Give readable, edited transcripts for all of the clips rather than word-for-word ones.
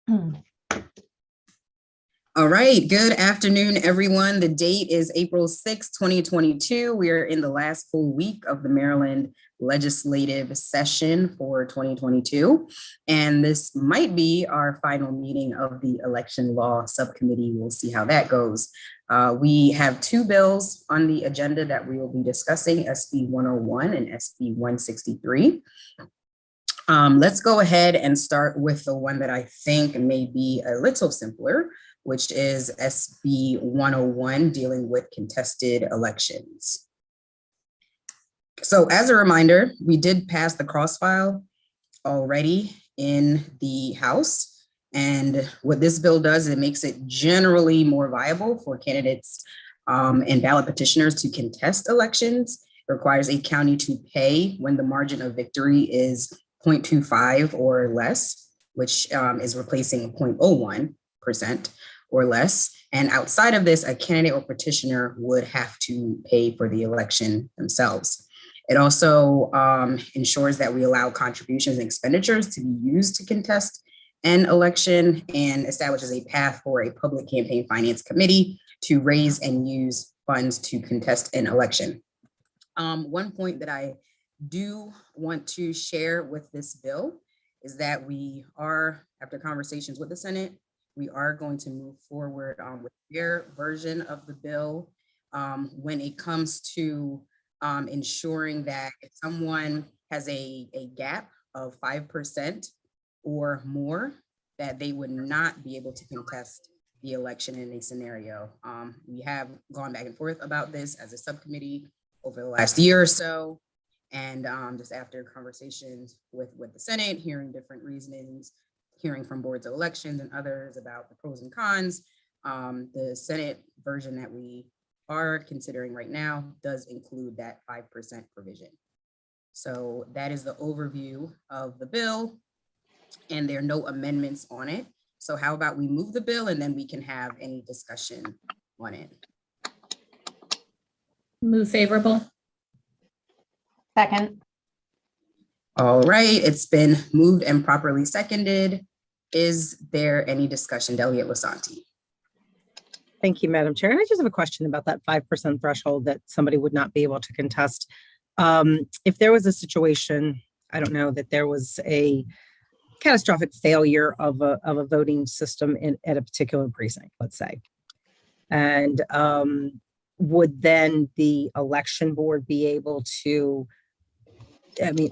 All right, good afternoon, everyone. The date is April 6, 2022. We are in the last full week of the Maryland legislative session for 2022. And this might be our final meeting of the Election Law Subcommittee. We'll see how that goes. We have two bills on the agenda that we will be discussing, SB 101 and SB 163. Let's go ahead and start with the one that I think may be a little simpler, which is SB 101, dealing with contested elections. So as a reminder, we did pass the cross-file already in the House. And what this bill does, it makes it generally more viable for candidates and ballot petitioners to contest elections. It requires a county to pay when the margin of victory is 0.25 or less, which is replacing 0.01% or less. And outside of this, a candidate or petitioner would have to pay for the election themselves. It also ensures that we allow contributions and expenditures to be used to contest an election, and establishes a path for a public campaign finance committee to raise and use funds to contest an election. One point that I do want to share with this bill is that we are, after conversations with the Senate, we are going to move forward with their version of the bill when it comes to ensuring that if someone has a gap of 5% or more, that they would not be able to contest the election in a scenario. We have gone back and forth about this as a subcommittee over the last year or so. And just after conversations with the Senate, hearing different reasonings, hearing from boards of elections and others about the pros and cons, the Senate version that we are considering right now does include that 5% provision. So that is the overview of the bill, and there are no amendments on it. So how about we move the bill and then we can have any discussion on it. Move favorable. Second. All right, it's been moved and properly seconded. Is there any discussion? Delegate Lasanti. Thank you, Madam Chair. And I just have a question about that 5% threshold that somebody would not be able to contest. If there was a situation, I don't know, that there was a catastrophic failure of a voting system at a particular precinct, let's say, and would then the election board be able to, I mean,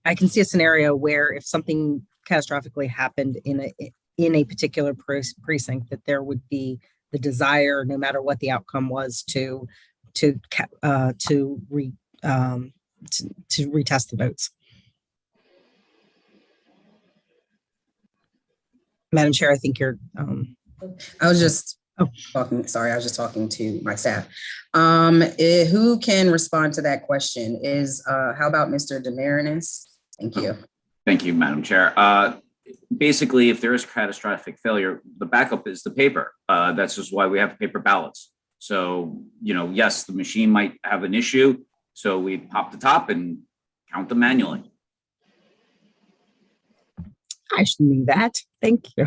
I can see a scenario where if something catastrophically happened in a particular precinct, that there would be the desire, no matter what the outcome was, to retest the votes. Madam Chair, I think you're. I was just talking. Sorry, I was just talking to my staff. Who can respond to that question? How about Mr. Demarinis? Thank you. Thank you, Madam Chair. Basically, if there is catastrophic failure, the backup is the paper. That's just why we have paper ballots. So, yes, the machine might have an issue. So we pop the top and count them manually. I should know that. Thank you.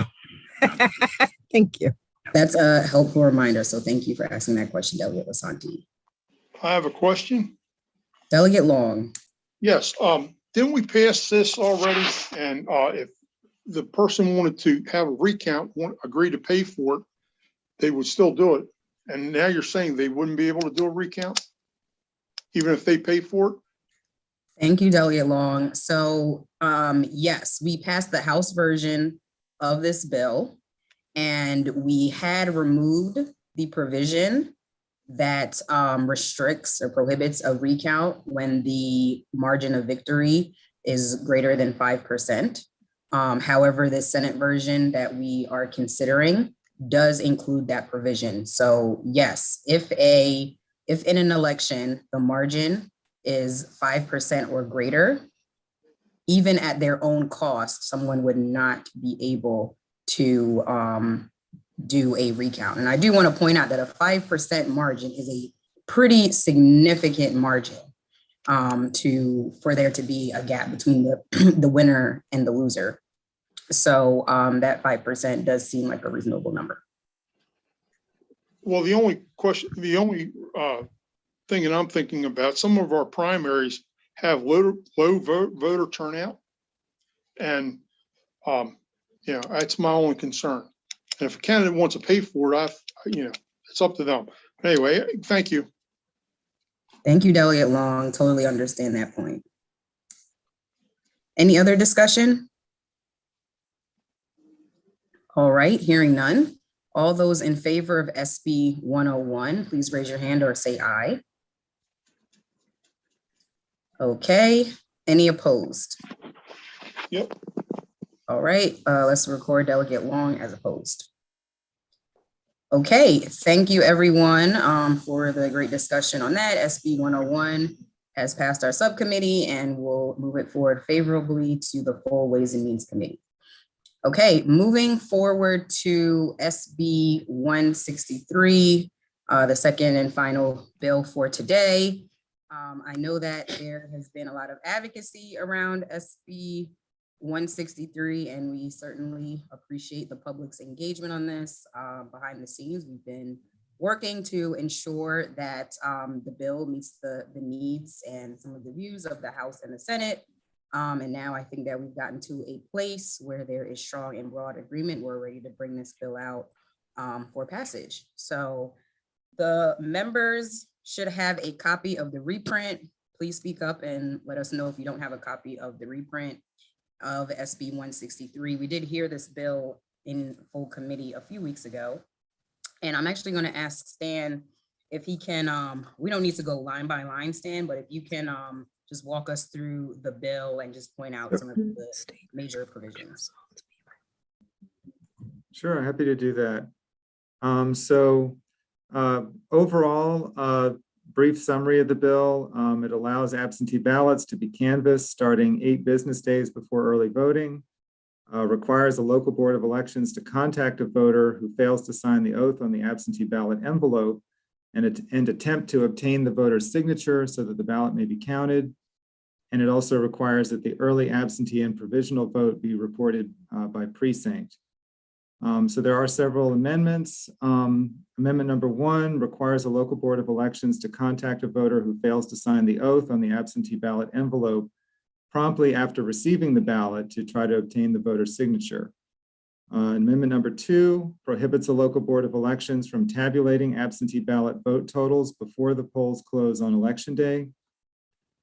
Thank you. That's a helpful reminder. So thank you for asking that question, Delegate Lasanti. I have a question. Delegate Long. Yes. Didn't we pass this already? And if the person wanted to have a recount, agree to pay for it, they would still do it. And now you're saying they wouldn't be able to do a recount, even if they pay for it? Thank you, Delegate Long. So yes, we passed the House version of this bill, and we had removed the provision that restricts or prohibits a recount when the margin of victory is greater than 5%. However, the Senate version that we are considering does include that provision. So yes, if in an election, the margin is 5% or greater, even at their own cost, someone would not be able to do a recount. And I do want to point out that a 5% margin is a pretty significant margin for there to be a gap between the winner and the loser. So that 5% does seem like a reasonable number. Well, the only thing that I'm thinking about, some of our primaries have low voter turnout. And, that's my only concern. And if a candidate wants to pay for it, it's up to them. But anyway, thank you. Thank you, Delegate Long. Totally understand that point. Any other discussion? All right, hearing none. All those in favor of SB 101, please raise your hand or say aye. Okay, any opposed? Yep. All right, let's record Delegate Long as opposed. Okay, thank you everyone for the great discussion on that. SB 101 has passed our subcommittee and we'll move it forward favorably to the full Ways and Means Committee. Okay, moving forward to SB 163, the second and final bill for today. I know that there has been a lot of advocacy around SB 163, and we certainly appreciate the public's engagement on this. Behind the scenes, we've been working to ensure that the bill meets the needs and some of the views of the House and the Senate. And now I think that we've gotten to a place where there is strong and broad agreement. We're ready to bring this bill out for passage. So the members should have a copy of the reprint. Please speak up and let us know if you don't have a copy of the reprint of SB 163. We did hear this bill in full committee a few weeks ago. And I'm actually going to ask Stan if he can, we don't need to go line by line, Stan, but if you can just walk us through the bill and just point out some of the major provisions. Sure, happy to do that. Overall, brief summary of the bill. It allows absentee ballots to be canvassed starting 8 business days before early voting, requires a local board of elections to contact a voter who fails to sign the oath on the absentee ballot envelope and attempt to obtain the voter's signature so that the ballot may be counted. And it also requires that the early absentee and provisional vote be reported by precinct. So there are several amendments. Amendment number 1 requires a local board of elections to contact a voter who fails to sign the oath on the absentee ballot envelope promptly after receiving the ballot to try to obtain the voter's signature. Amendment number 2 prohibits a local board of elections from tabulating absentee ballot vote totals before the polls close on election day.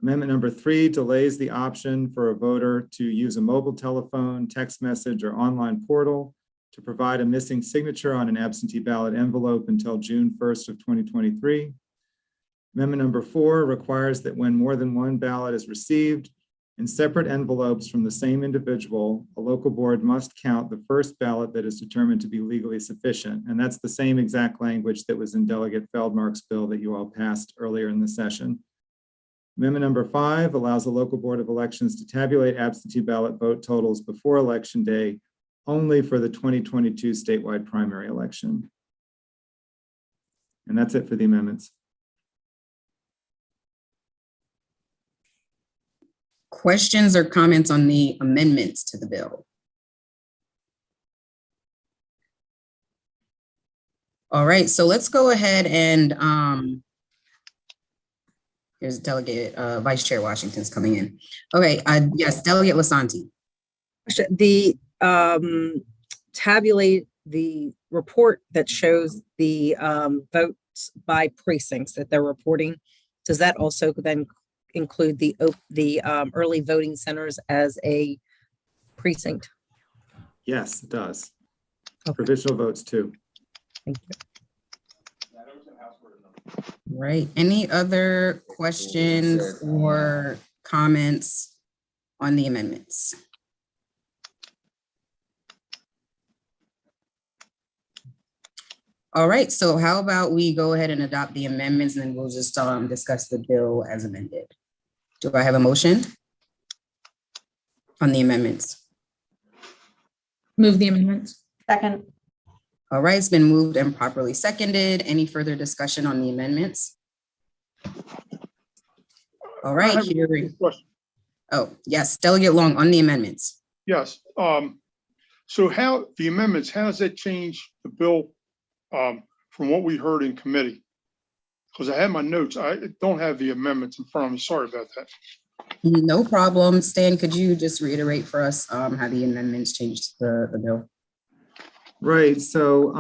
Amendment number 3 delays the option for a voter to use a mobile telephone, text message, or online portal to provide a missing signature on an absentee ballot envelope until June 1st of 2023. Amendment number 4 requires that when more than one ballot is received in separate envelopes from the same individual, a local board must count the first ballot that is determined to be legally sufficient. And that's the same exact language that was in Delegate Feldmark's bill that you all passed earlier in the session. Amendment number 5 allows a local board of elections to tabulate absentee ballot vote totals before election day only for the 2022 statewide primary election. And that's it for the amendments. Questions or comments on the amendments to the bill? All right, so let's go ahead and here's Delegate Vice Chair Washington's coming in. Okay, yes, Delegate Lasanti. The tabulate the report that shows the votes by precincts that they're reporting. Does that also then include the early voting centers as a precinct? Yes, it does. Okay. Provisional votes too. Thank you. Right. Any other questions or comments on the amendments? All right, so how about we go ahead and adopt the amendments and then we'll just discuss the bill as amended. Do I have a motion on the amendments? Move the amendments. Second. All right, it's been moved and properly seconded. Any further discussion on the amendments? All right, hearing. Question. Oh, yes, Delegate Long on the amendments. Yes. So how, the amendments, how does that change the bill from what we heard in committee? Because I had my notes. I don't have the amendments in front of me. Sorry about that. No problem. Stan, could you just reiterate for us how the amendments changed the bill? Right, so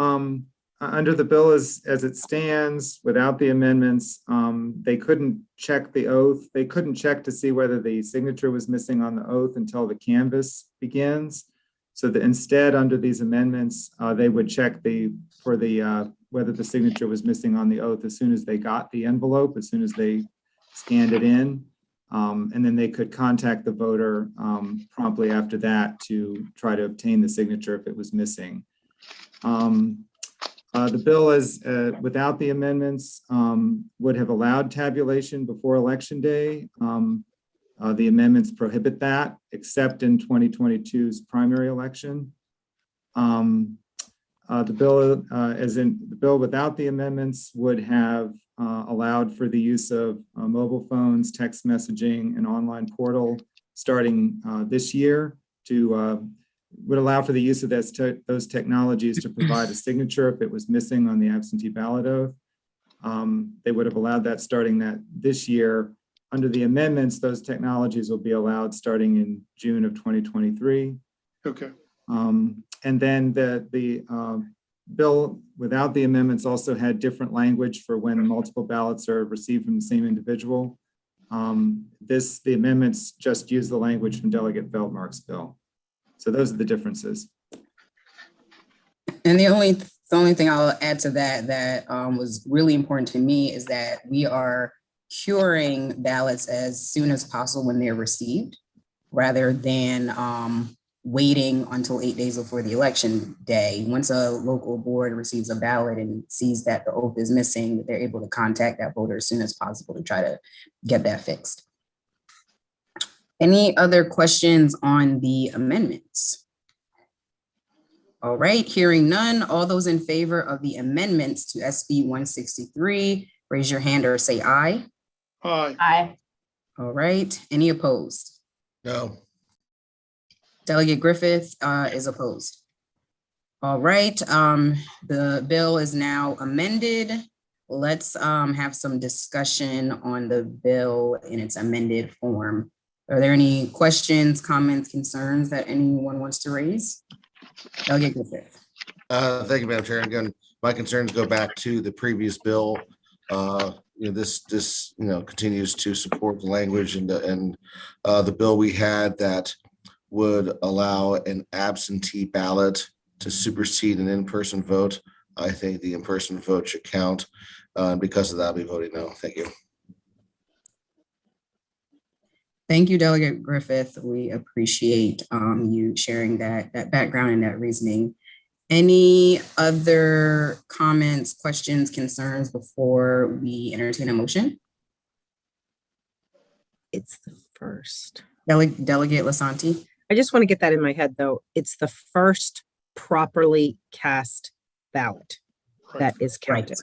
under the bill as it stands, without the amendments, they couldn't check the oath. They couldn't check to see whether the signature was missing on the oath until the canvass begins. So that instead, under these amendments, they would check whether the signature was missing on the oath as soon as they got the envelope, as soon as they scanned it in. And then they could contact the voter promptly after that to try to obtain the signature if it was missing. The bill is without the amendments would have allowed tabulation before Election Day. The amendments prohibit that, except in 2022's primary election. The bill without the amendments would have allowed for the use of mobile phones, text messaging, and online portal starting this year would allow for the use of those technologies to provide a signature if it was missing on the absentee ballot oath. They would have allowed that starting this year. Under the amendments, those technologies will be allowed starting in June of 2023. Okay. And then the bill without the amendments also had different language for when multiple ballots are received from the same individual. The amendments just use the language from Delegate Feldmark's bill. So those are the differences. And the only thing I'll add to that was really important to me is that we are curing ballots as soon as possible when they're received, rather than waiting until 8 days before the election day. Once a local board receives a ballot and sees that the oath is missing, they're able to contact that voter as soon as possible to try to get that fixed. Any other questions on the amendments? All right, hearing none, all those in favor of the amendments to SB 163, raise your hand or say aye. Aye. Aye. All right, any opposed? No. Delegate Griffith is opposed. All right, the bill is now amended. Let's have some discussion on the bill in its amended form. Are there any questions, comments, concerns that anyone wants to raise? Delegate Griffith. Thank you, Madam Chair. Again, my concerns go back to the previous bill. This continues to support the language and the bill we had that would allow an absentee ballot to supersede an in-person vote. I think the in-person vote should count. Because of that, I'll be voting no. Thank you. Thank you, Delegate Griffith. We appreciate you sharing that background and that reasoning. Any other comments, questions, concerns before we entertain a motion? It's the first. Delegate Lasanti. I just want to get that in my head, though. It's the first properly cast ballot that is counted.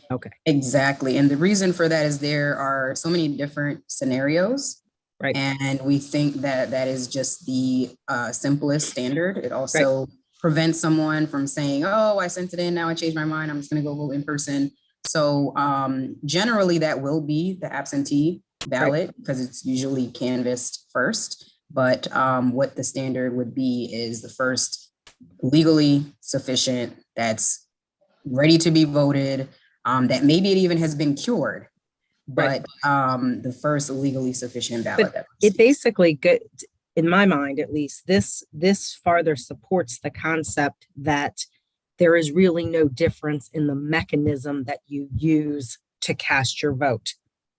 Okay. Exactly. And the reason for that is there are so many different scenarios. Right. And we think that that is just the simplest standard. It also prevents someone from saying, oh, I sent it in, now I changed my mind, I'm just going to go vote in person. So generally that will be the absentee ballot because it's usually canvassed first. But what the standard would be is the first legally sufficient, that's ready to be voted, that maybe it even has been cured, but the first legally sufficient ballot. But it basically, in my mind at least, this farther supports the concept that there is really no difference in the mechanism that you use to cast your vote.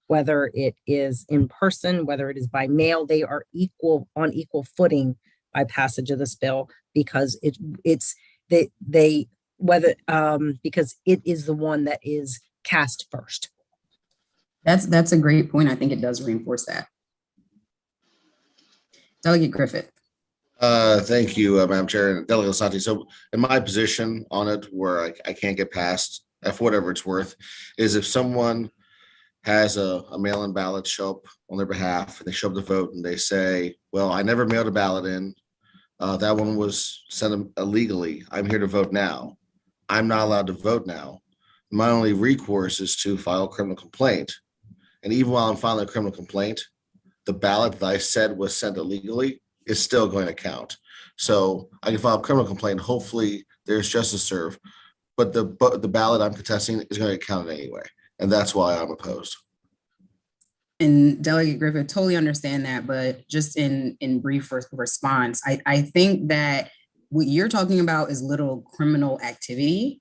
Whether it is in person, whether it is by mail, they are on equal footing by passage of this bill because because it is the one that is cast first. That's a great point. I think it does reinforce that. Delegate Griffith. Thank you, Madam Chair and Delegate Lasanti. So in my position on it, where I can't get past, for whatever it's worth, is if someone has a mail-in ballot show up on their behalf and they show up to vote and they say, well, I never mailed a ballot in. That one was sent illegally. I'm here to vote now. I'm not allowed to vote now. My only recourse is to file a criminal complaint. And even while I'm filing a criminal complaint, the ballot that I said was sent illegally is still going to count. So I can file a criminal complaint. Hopefully there's justice served, but the ballot I'm contesting is going to get counted anyway. And that's why I'm opposed. And Delegate Griffith, totally understand that, but just in brief response, I think that what you're talking about is little criminal activity.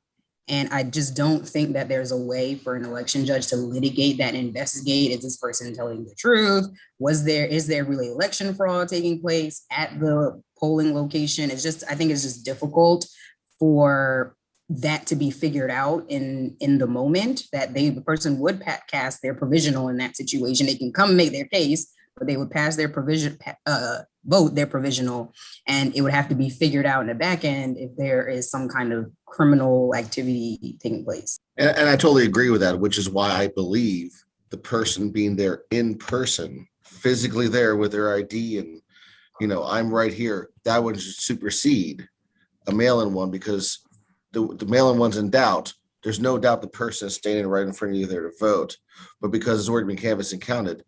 And I just don't think that there's a way for an election judge to litigate that and investigate. Is this person telling the truth? Is there really election fraud taking place at the polling location? I think it's just difficult for that to be figured out in the moment that the person would cast their provisional in that situation. They can come make their case, but they would pass their vote their provisional, and it would have to be figured out in the back end if there is some kind of criminal activity taking place. And I totally agree with that, which is why I believe the person being there in person, physically there with their ID and, I'm right here, that would supersede a mail-in one, because the mail-in one's in doubt. There's no doubt the person is standing right in front of you there to vote. But because it's already been canvassed and counted,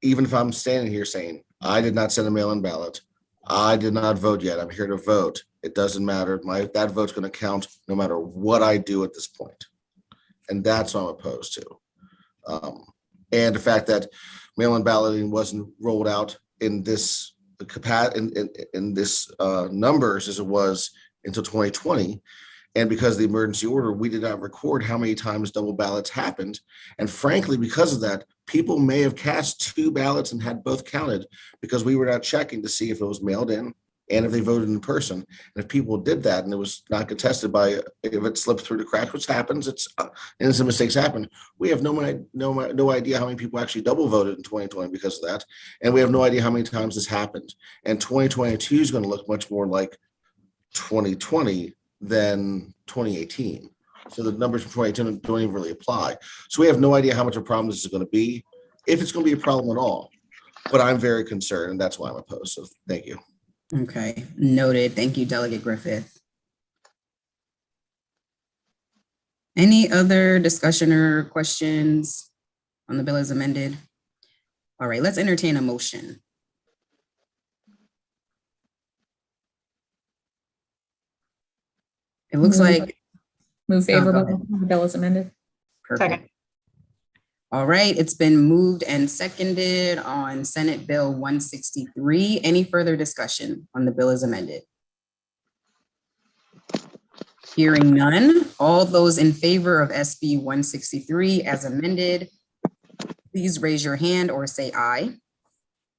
even if I'm standing here saying, I did not send a mail-in ballot, I did not vote yet, I'm here to vote, it doesn't matter. That vote's going to count no matter what I do at this point. And that's what I'm opposed to. And the fact that mail-in balloting wasn't rolled out in this in this numbers as it was until 2020. And because of the emergency order, we did not record how many times double ballots happened. And frankly, because of that, people may have cast 2 ballots and had both counted because we were not checking to see if it was mailed in and if they voted in person. And if people did that and it was not contested if it slipped through the cracks, which happens, it's innocent mistakes happen. We have no idea how many people actually double voted in 2020 because of that. And we have no idea how many times this happened. And 2022 is going to look much more like 2020 than 2018. So the numbers from 2018 don't even really apply. So we have no idea how much of a problem this is going to be, if it's going to be a problem at all. But I'm very concerned, and that's why I'm opposed. So thank you. Okay, noted. Thank you, Delegate Griffith. Any other discussion or questions on the bill as amended? All right, let's entertain a motion. It looks like. Move go favorable. ahead. The bill is amended. Perfect. Second. All right, it's been moved and seconded on Senate Bill 163. Any further discussion on the bill as amended? Hearing none, all those in favor of SB 163 as amended, please raise your hand or say aye.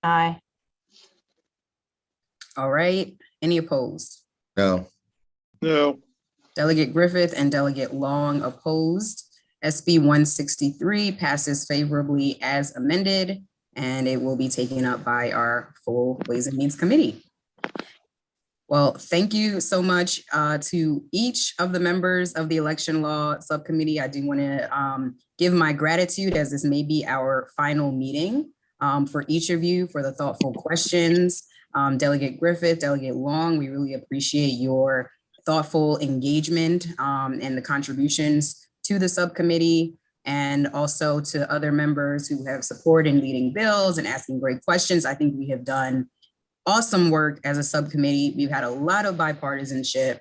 Aye. All right, any opposed? No. No, Delegate Griffith and Delegate Long opposed. SB 163 passes favorably as amended, and it will be taken up by our full Ways and Means Committee. Well, thank you so much to each of the members of the Election Law Subcommittee. I do want to give my gratitude, as this may be our final meeting, for each of you for the thoughtful questions. Delegate Griffith, Delegate Long, we really appreciate your thoughtful engagement and the contributions to the subcommittee, and also to other members who have support in leading bills and asking great questions. I think we have done awesome work as a subcommittee. We've had a lot of bipartisanship,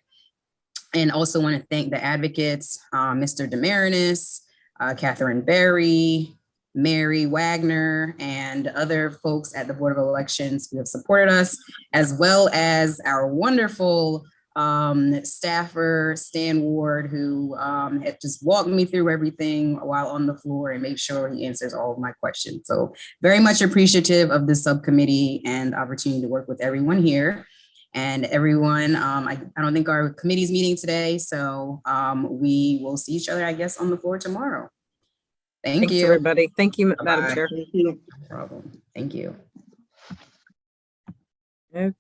and also want to thank the advocates, Mr. Demarinis, Catherine Berry, Mary Wagner, and other folks at the Board of Elections who have supported us, as well as our wonderful staffer, Stan Ward, who had just walked me through everything while on the floor and made sure he answers all of my questions. So very much appreciative of this subcommittee and opportunity to work with everyone here. And everyone, I don't think our committee's meeting today, so we will see each other, I guess, on the floor tomorrow. Thanks, you. Everybody. Thank you, Bye-bye. Madam Chair. thank you. No problem. Thank you. Okay.